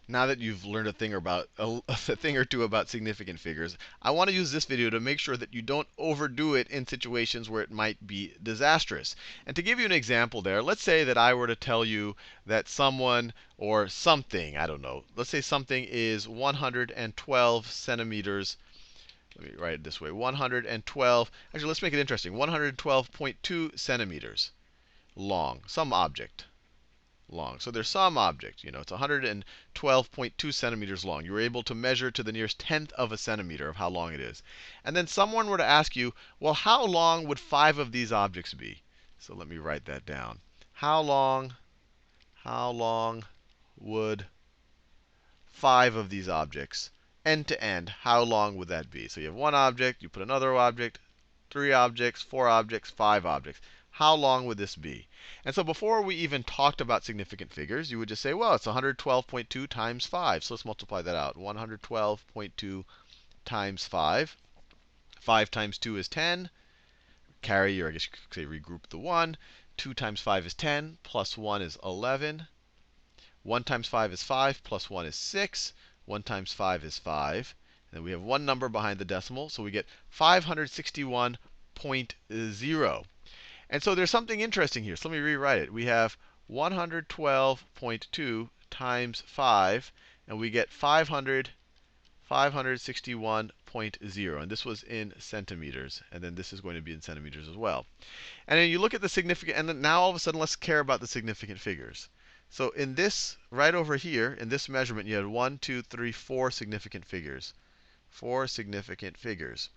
Now that you've learned a thing or two about significant figures, I want to use this video to make sure that you don't overdo it in situations where it might be disastrous. And to give you an example there, let's say that I were to tell you that someone or something, I don't know, let's say something is 112 centimeters. Let me write it this way: 112. Actually, let's make it interesting: 112.2 centimeters long, some object long. So there's some object, it's 112.2 centimeters long. You were able to measure to the nearest tenth of a centimeter of how long it is. And then someone were to ask you, well, how long would 5 of these objects be? So let me write that down. How long would 5 of these objects, end to end, how long would that be? So you have one object, you put another object, 3 objects, 4 objects, 5 objects. How long would this be? And so before we even talked about significant figures, you would just say, well, it's 112.2 times 5. So let's multiply that out. 112.2 times 5. 5 times 2 is 10. Carry, or I guess you could say regroup the 1. 2 times 5 is 10, plus 1 is 11. 1 times 5 is 5, plus 1 is 6. 1 times 5 is 5. And then we have one number behind the decimal, so we get 561.0. And so there's something interesting here. So let me rewrite it. We have 112.2 times 5, and we get 561.0. And this was in centimeters. And then this is going to be in centimeters as well. And then you look at the significant, and then now all of a sudden let's care about the significant figures. So in this, right over here, in this measurement, you had 1, 2, 3, 4 significant figures. 4 significant figures.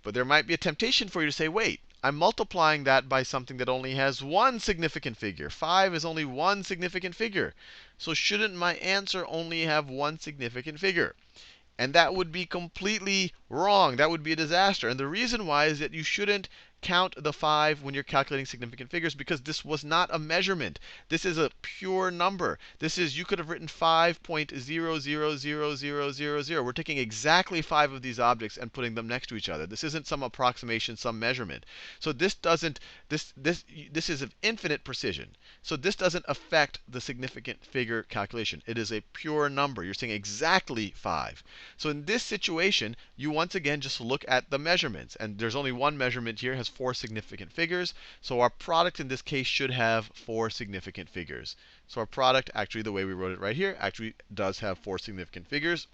But there might be a temptation for you to say, wait, I'm multiplying that by something that only has one significant figure. 5 is only one significant figure. So shouldn't my answer only have one significant figure? And that would be completely wrong. That would be a disaster. And the reason why is that you shouldn't count the 5 when you're calculating significant figures, because this was not a measurement. This is a pure number. This is, you could have written 5.000000. We're taking exactly 5 of these objects and putting them next to each other. This isn't some approximation, some measurement. So this is of infinite precision. So this doesn't affect the significant figure calculation. It is a pure number. You're saying exactly 5. So in this situation, you once again just look at the measurements. And there's only one measurement here, it has 4 significant figures. So our product in this case should have 4 significant figures. So our product, actually the way we wrote it right here, actually does have 4 significant figures.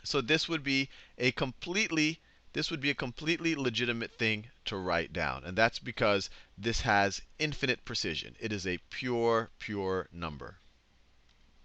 So this would be a completely legitimate thing to write down. And that's because this has infinite precision. It is a pure number.